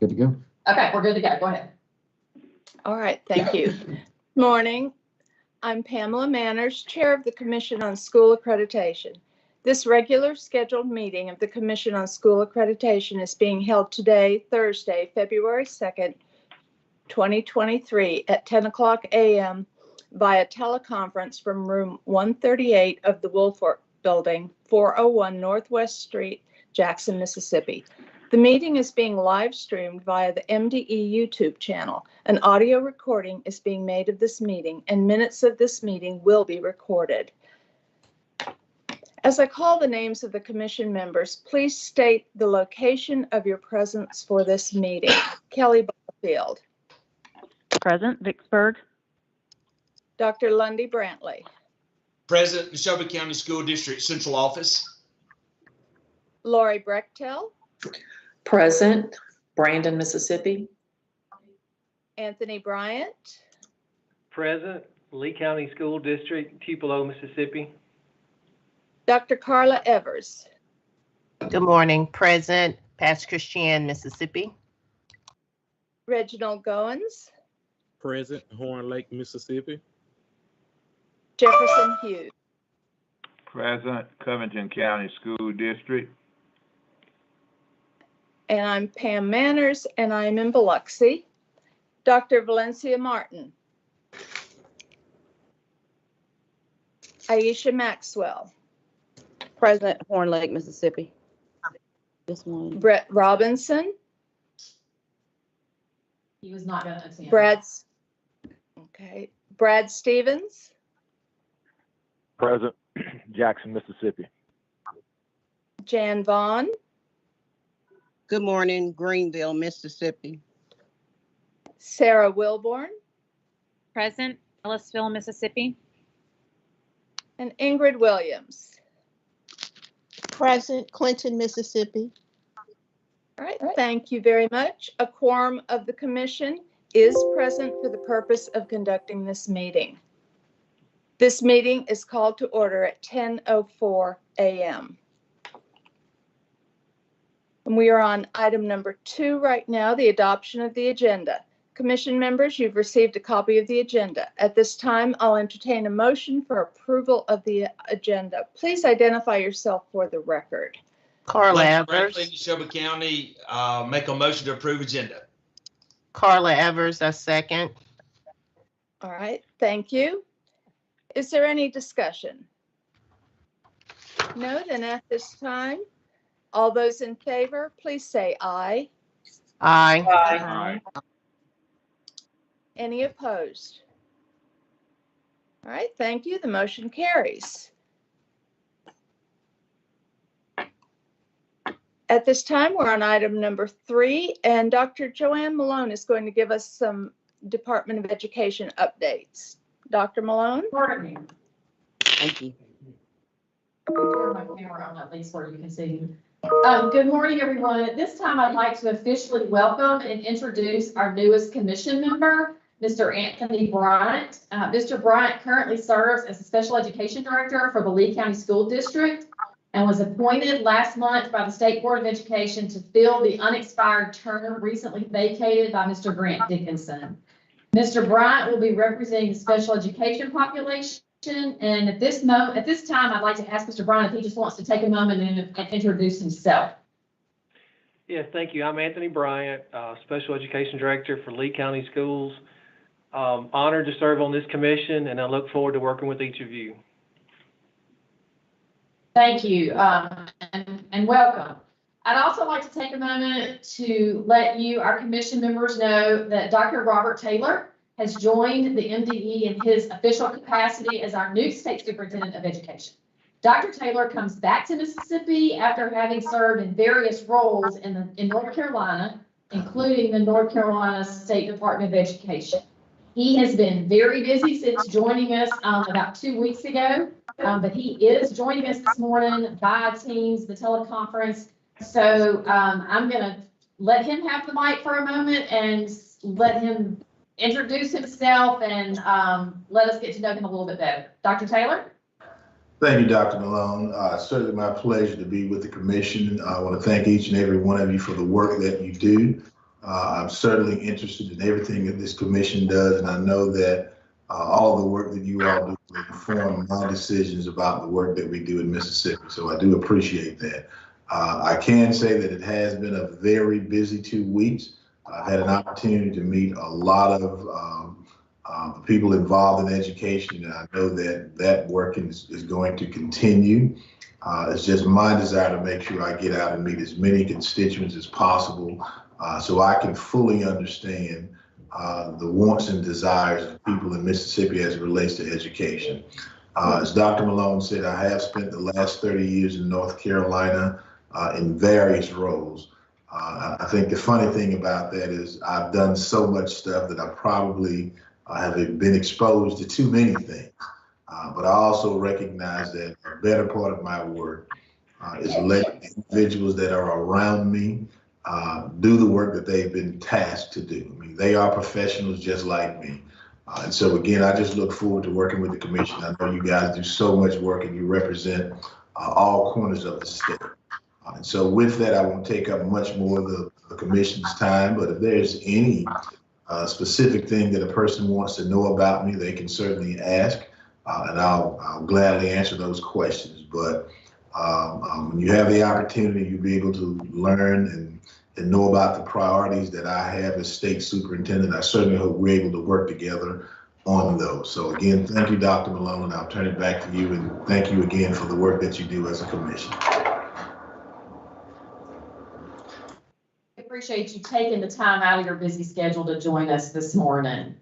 Good to go. Okay, we're good to go. Go ahead. All right, thank you. Morning. I'm Pamela Manners, Chair of the Commission on School Accreditation. This regular scheduled meeting of the Commission on School Accreditation is being held today, Thursday, February 2nd, 2023 at 10:00 a.m. via teleconference from room 138 of the Woolfolk Building, 401 Northwest Street, Jackson, Mississippi. The meeting is being live streamed via the MDE YouTube channel. An audio recording is being made of this meeting, and minutes of this meeting will be recorded. As I call the names of the commission members, please state the location of your presence for this meeting. Kelly Barfield. Present, Vicksburg. Dr. Lundy Brantley. Present, in Shelby County School District Central Office. Lori Brechtel. Present, Brandon, Mississippi. Anthony Bryant. Present, Lee County School District, Tupelo, Mississippi. Dr. Carla Evers. Good morning. Present, Pass Christian, Mississippi. Reginald Goins. Present, Horn Lake, Mississippi. Jefferson Hughes. Present, Covington County School District. And I'm Pam Manners, and I'm in Biloxi. Dr. Valencia Martin. Aisha Maxwell. Present, Horn Lake, Mississippi. This one. Brett Robinson. He was not going to attend. Brad Stevens. Present, Jackson, Mississippi. Jan Vaughn. Good morning, Greenville, Mississippi. Sarah Wilborn. Present, Ellisville, Mississippi. And Ingrid Williams. Present, Clinton, Mississippi. All right, thank you very much. A quorum of the commission is present for the purpose of conducting this meeting. This meeting is called to order at 10:04 a.m. And we are on item number 2 right now, the adoption of the agenda. Commission members, you've received a copy of the agenda. At this time, I'll entertain a motion for approval of the agenda. Please identify yourself for the record. Carla Evers. Shelby County, make a motion to approve agenda. Carla Evers, a second. All right, thank you. Is there any discussion? No, then at this time, all those in favor, please say aye. Aye. Aye. Any opposed? All right, thank you. The motion carries. At this time, we're on item number 3, and Dr. Joanne Malone is going to give us some Department of Education updates. Dr. Malone? Morning. Thank you. Turn my camera on at least where you can see. Good morning, everyone. At this time, I'd like to officially welcome and introduce our newest commission member, Mr. Anthony Bryant. Mr. Bryant currently serves as the Special Education Director for the Lee County School District and was appointed last month by the State Board of Education to fill the unexpired term recently vacated by Mr. Grant Dickinson. Mr. Bryant will be representing the special education population. And at this time, I'd like to ask Mr. Bryant if he just wants to take a moment and introduce himself. Yes, thank you. I'm Anthony Bryant, Special Education Director for Lee County Schools. Honored to serve on this commission, and I look forward to working with each of you. Thank you, and welcome. I'd also like to take a moment to let you, our commission members, know that Dr. Robert Taylor has joined the MDE in his official capacity as our new State Superintendent of Education. Dr. Taylor comes back to Mississippi after having served in various roles in North Carolina, including the North Carolina State Department of Education. He has been very busy since joining us about 2 weeks ago, but he is joining us this morning via Teams, the teleconference. So I'm going to let him have the mic for a moment and let him introduce himself and let us get to know him a little bit better. Dr. Taylor? Thank you, Dr. Malone. Certainly my pleasure to be with the commission. I want to thank each and every one of you for the work that you do. I'm certainly interested in everything that this commission does, and I know that all the work that you all do will inform my decisions about the work that we do in Mississippi. So I do appreciate that. I can say that it has been a very busy 2 weeks. I've had an opportunity to meet a lot of the people involved in education, and I know that that work is going to continue. It's just my desire to make sure I get out and meet as many constituents as possible so I can fully understand the wants and desires of people in Mississippi as it relates to education. As Dr. Malone said, I have spent the last 30 years in North Carolina in various roles. I think the funny thing about that is I've done so much stuff that I probably have been exposed to too many things. But I also recognize that a better part of my work is letting individuals that are around me do the work that they've been tasked to do. I mean, they are professionals just like me. And so again, I just look forward to working with the commission. I know you guys do so much work and you represent all corners of the state. And so with that, I won't take up much more of the commission's time, but if there's any specific thing that a person wants to know about me, they can certainly ask, and I'll gladly answer those questions. But when you have the opportunity, you'll be able to learn and know about the priorities that I have as state superintendent. I certainly hope we're able to work together on those. So again, thank you, Dr. Malone. I'll turn it back to you, and thank you again for the work that you do as a commission. Appreciate you taking the time out of your busy schedule to join us this morning.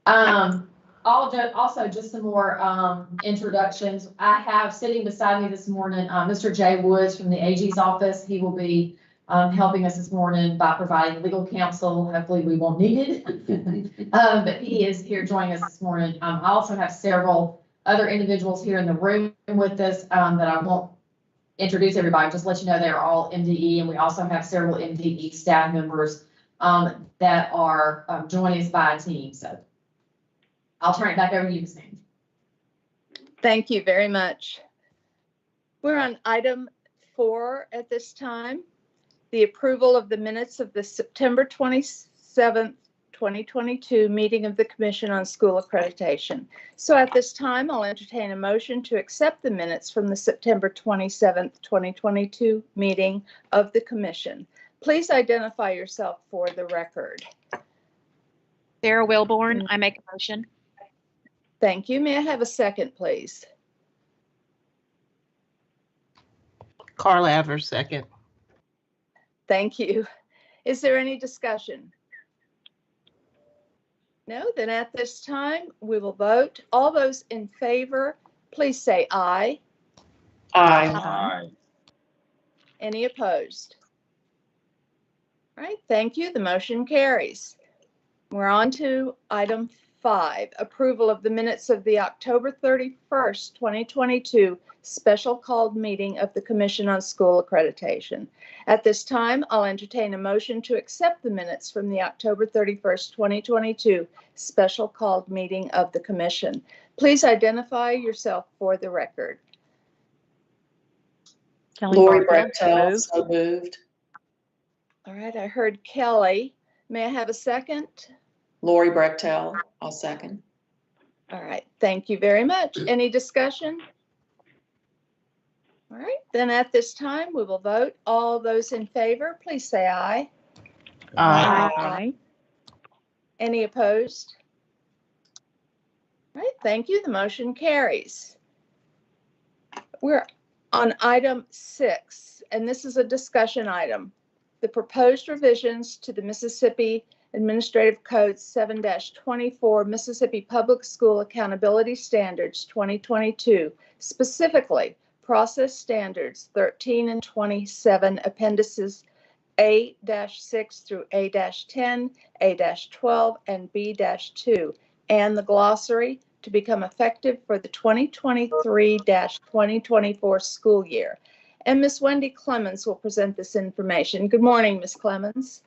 Also, just some more introductions. I have sitting beside me this morning, Mr. Jay Woods from the AG's office. He will be helping us this morning by providing legal counsel. Hopefully we won't need it, but he is here joining us this morning. I also have several other individuals here in the room with us that I won't introduce everybody, just let you know they're all MDE, and we also have several MDE staff members that are joining us by a team. So I'll turn it back over to you, Ms. Manning. Thank you very much. We're on item 4 at this time, the approval of the minutes of the September 27th, 2022 meeting of the Commission on School Accreditation. So at this time, I'll entertain a motion to accept the minutes from the September 27th, 2022 meeting of the Commission. Please identify yourself for the record. Sarah Wilborn, I make a motion. Thank you. May I have a second, please? Carla Evers, second. Thank you. Is there any discussion? No, then at this time, we will vote. All those in favor, please say aye. Aye. Aye. Any opposed? All right, thank you. The motion carries. We're on to item 5, approval of the minutes of the October 31st, 2022 special called meeting of the Commission on School Accreditation. At this time, I'll entertain a motion to accept the minutes from the October 31st, 2022 special called meeting of the Commission. Please identify yourself for the record. Kelly Lori Barker, Brechtel, moved. so moved. All right, I heard Kelly. May I have a second? Lori Brechtel, I'll second. All right, thank you very much. Any discussion? All right, then at this time, we will vote. All those in favor, please say aye. Aye. Aye. Any opposed? All right, thank you. The motion carries. We're on item 6, and this is a discussion item. The proposed revisions to the Mississippi Administrative Code 7-24 Mississippi Public School Accountability Standards 2022, specifically Process Standards 13 and 27, Appendices A-6 through A-10, A-12, and B-2, and the glossary to become effective for the 2023-2024 school year. And Ms. Wendy Clemens will present this information. Good morning, Ms. Clemens.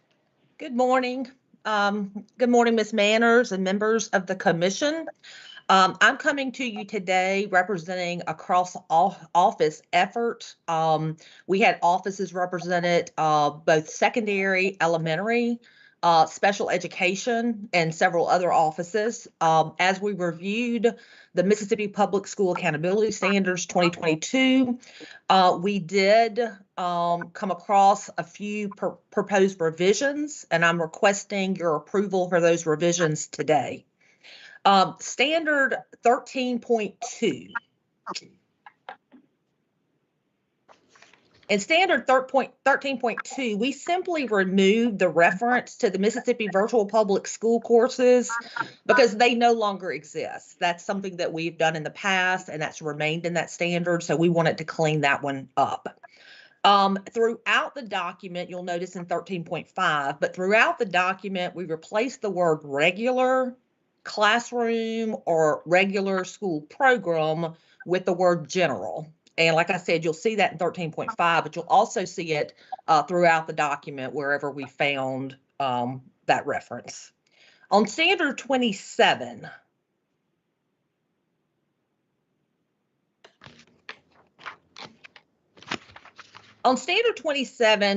Good morning. Good morning, Ms. Manners and members of the commission. I'm coming to you today representing a cross-office effort. We had offices represented, both secondary, elementary, special education, and several other offices. As we reviewed the Mississippi Public School Accountability Standards 2022, we did come across a few proposed revisions, and I'm requesting your approval for those revisions today. Standard 13.2. In standard 13.2, we simply removed the reference to the Mississippi Virtual Public School courses because they no longer exist. That's something that we've done in the past, and that's remained in that standard, so we wanted to clean that one up. Throughout the document, you'll notice in 13.5, but throughout the document, we replaced the word regular, classroom, or regular school program with the word general. And like I said, you'll see that in 13.5, but you'll also see it throughout the document wherever we found that reference. On standard 27,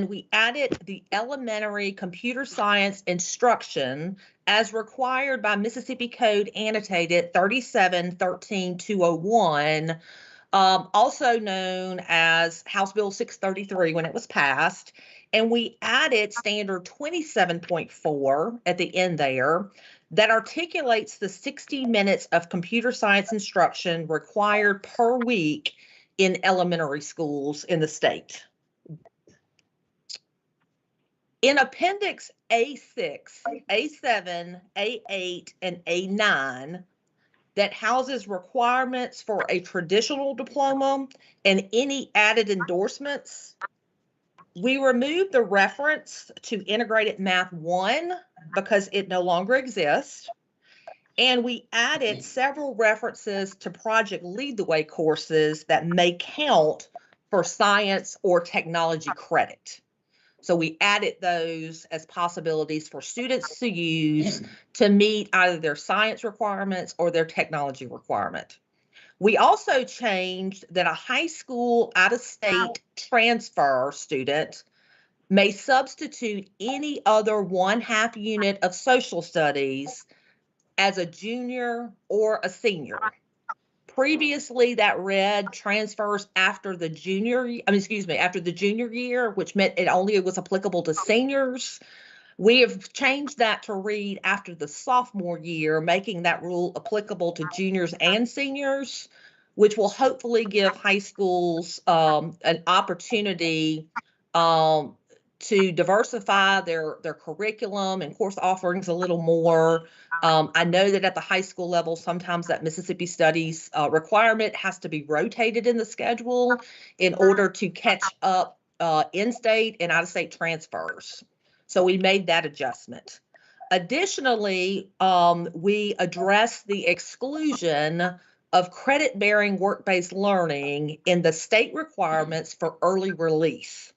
we added the elementary computer science instruction as required by Mississippi Code annotated 37-13-201, also known as House Bill 633 when it was passed. And we added standard 27.4 at the end there that articulates the 60 minutes of computer science instruction required per week in elementary schools in the state. In Appendix A6, A7, A8, and A9, that houses requirements for a traditional diploma and any added endorsements, we removed the reference to Integrated Math 1 because it no longer exists. And we added several references to Project Lead the Way courses that may count for science or technology credit. So we added those as possibilities for students to use to meet either their science requirements or their technology requirement. We also changed that a high school out-of-state transfer student may substitute any other 1/2 unit of social studies as a junior or a senior. Previously, that read transfers after the junior year, which meant it only was applicable to seniors. We have changed that to read after the sophomore year, making that rule applicable to juniors and seniors, which will hopefully give high schools an opportunity to diversify their curriculum and course offerings a little more. I know that at the high school level, sometimes that Mississippi Studies requirement has to be rotated in the schedule in order to catch up in-state and out-of-state transfers. So we made that adjustment. Additionally, we addressed the exclusion of credit-bearing work-based learning in the state requirements for early release.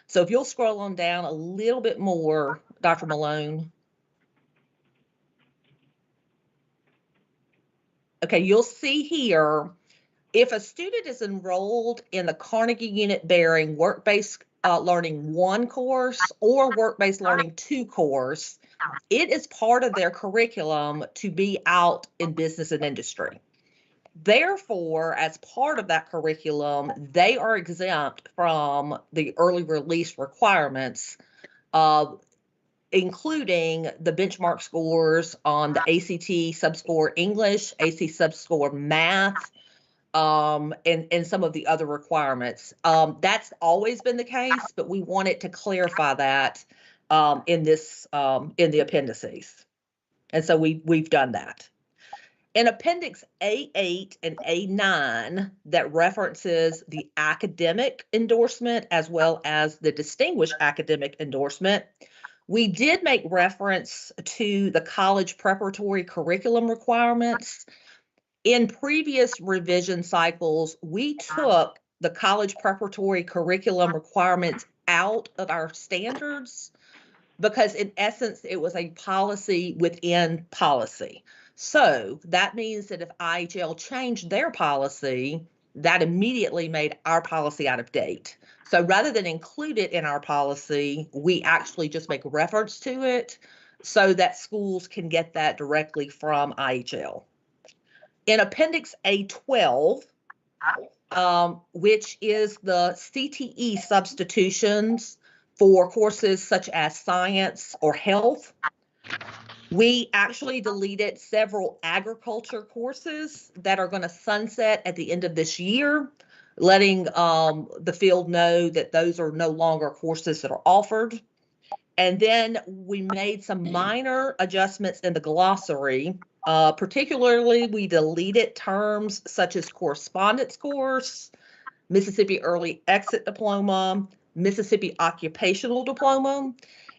So if you'll scroll on down a little bit more, Dr. Malone. Okay, you'll see here, if a student is enrolled in the Carnegie Unit Bearing Work-Based Learning 1 course or Work-Based Learning 2 course, it is part of their curriculum to be out in business and industry. Therefore, as part of that curriculum, they are exempt from the early release requirements, including the benchmark scores on the ACT subscore English, AC subscore Math, and some of the other requirements. That's always been the case, but we wanted to clarify that in the appendices. And so we've done that. In Appendix A8 and A9 that references the academic endorsement as well as the distinguished academic endorsement, we did make reference to the college preparatory curriculum requirements. In previous revision cycles, we took the college preparatory curriculum requirements out of our standards because in essence, it was a policy within policy. So that means that if IHL changed their policy, that immediately made our policy out of date. So rather than include it in our policy, we actually just make reference to it so that schools can get that directly from IHL. In Appendix A12, which is the CTE substitutions for courses such as science or health, we actually deleted several agriculture courses that are going to sunset at the end of this year, letting the field know that those are no longer courses that are offered. And then we made some minor adjustments in the glossary. Particularly, we deleted terms such as correspondence course, Mississippi Early Exit Diploma, Mississippi Occupational Diploma.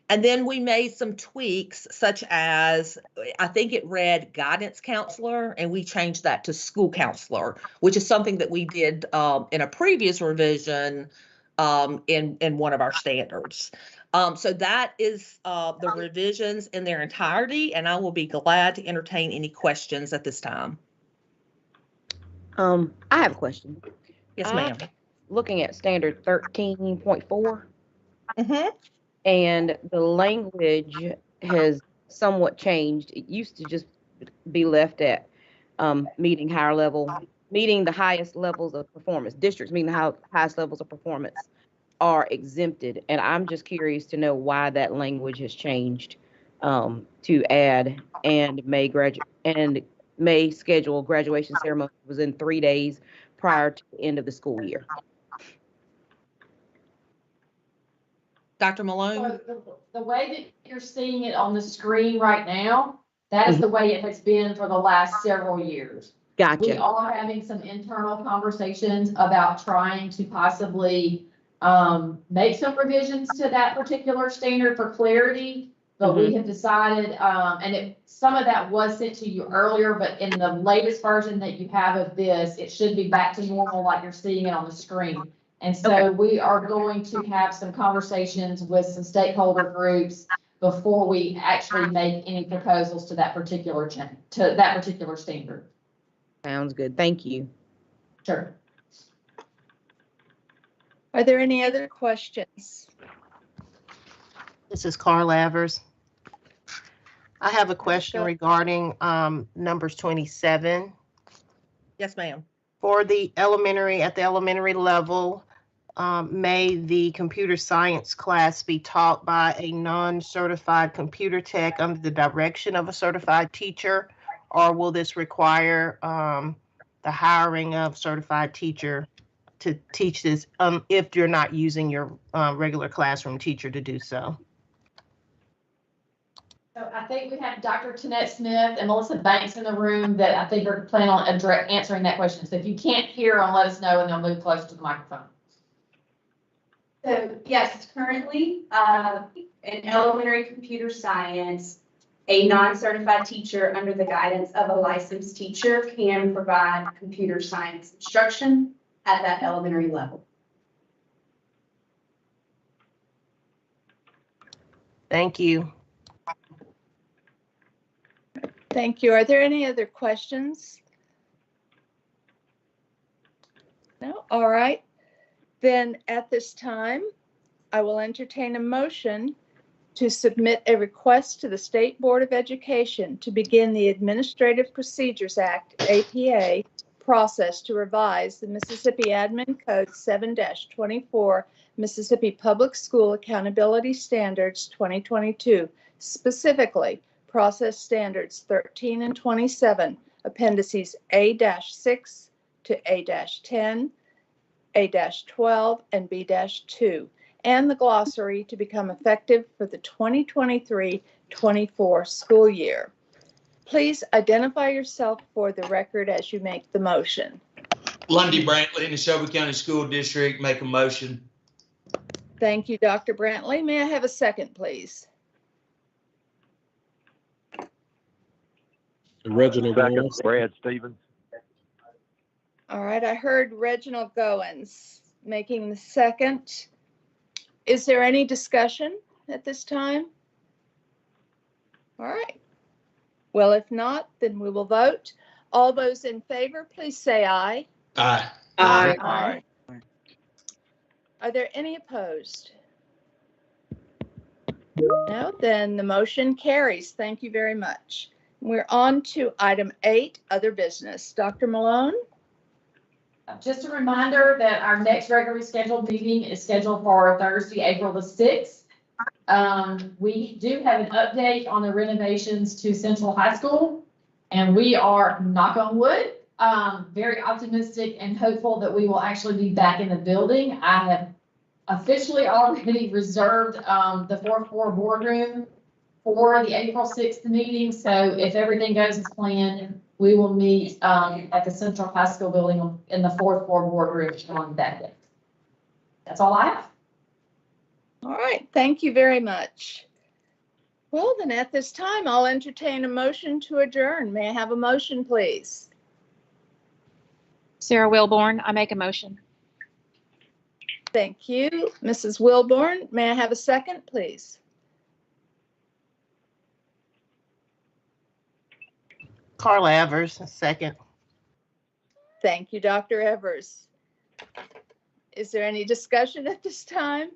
And then we made some tweaks such as, I think it read guidance counselor, and we changed that to school counselor, which is something that we did in a previous revision in one of our standards. So that is the revisions in their entirety, and I will be glad to entertain any questions at this time. I have a question. Yes, ma'am. Looking at standard 13.4. Mm-hmm. And the language has somewhat changed. It used to just be left at meeting the highest levels of performance. Districts meeting the highest levels of performance are exempted. And I'm just curious to know why that language has changed to add and may schedule graduation ceremony within 3 days prior to the end of the school year. Dr. Malone? So the way that you're seeing it on the screen right now, that is the way it has been for the last several years. Gotcha. We are having some internal conversations about trying to possibly make some revisions to that particular standard for clarity. But we have decided, and some of that was sent to you earlier, but in the latest version that you have of this, it should be back to normal like you're seeing it on the screen. And so we are going to have some conversations with some stakeholder groups before we actually make any proposals to that particular standard. Sounds good. Thank you. Sure. Are there any other questions? This is Carl Avers. I have a question regarding numbers 27. Yes, ma'am. For the at the elementary level, may the computer science class be taught by a non-certified computer tech under the direction of a certified teacher, or will this require the hiring of certified teacher to teach this if you're not using your regular classroom teacher to do so? So I think we have Dr. Tanette Smith and Melissa Banks in the room that I think are planning on answering that question. So if you can't hear them, let us know and they'll move closer to the microphone. So yes, currently in elementary computer science, a non-certified teacher under the guidance of a licensed teacher can provide computer science instruction at that elementary level. Thank you. Thank you. Are there any other questions? No? All right. Then at this time, I will entertain a motion to submit a request to the State Board of Education to begin the Administrative Procedures Act, APA, process to revise the Mississippi Admin Code 7-24 Mississippi Public School Accountability Standards 2022, specifically Process Standards 13 and 27, Appendices A-6 to A-10, A-12, and B-2, and the glossary to become effective for the 2023-24 school year. Please identify yourself for the record as you make the motion. Lundy Brantley in the Shelby County School District, make a motion. Thank you, Dr. Brantley. May I have a second, please? Reginald Second, Goins. Brad Stevens. All right, I heard Reginald Goins making the second. Is there any discussion at this time? All right. Well, if not, then we will vote. All those in favor, please say aye. Aye. Aye. Aye. Are there any opposed? No, then the motion carries. Thank you very much. We're on to item 8, other business. Dr. Malone? Just a reminder that our next regularly scheduled meeting is scheduled for Thursday, April the 6th. We do have an update on the renovations to Central High School, and we are, knock on wood, very optimistic and hopeful that we will actually be back in the building. I have officially already reserved the 4th floor boardroom for the April 6th meeting. So if everything goes as planned, we will meet at the Central High School building in the 4th floor boardroom on that day. That's all I have. All right, thank you very much. Well, then at this time, I'll entertain a motion to adjourn. May I have a motion, please? Sarah Wilborn, I make a motion. Thank you, Mrs. Wilborn. May I have a second, please? Carla Evers, second. Thank you, Dr. Evers. Is there any discussion at this time?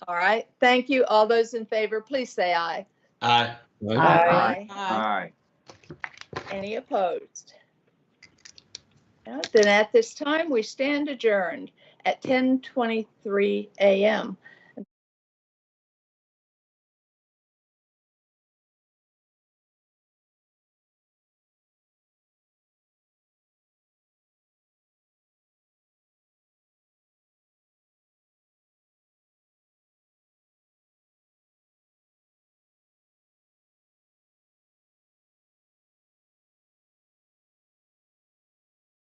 All right, thank you. All those in favor, please say aye. Aye. Aye. Aye. Any opposed? No, then at this time, we stand adjourned at 10:23 a.m.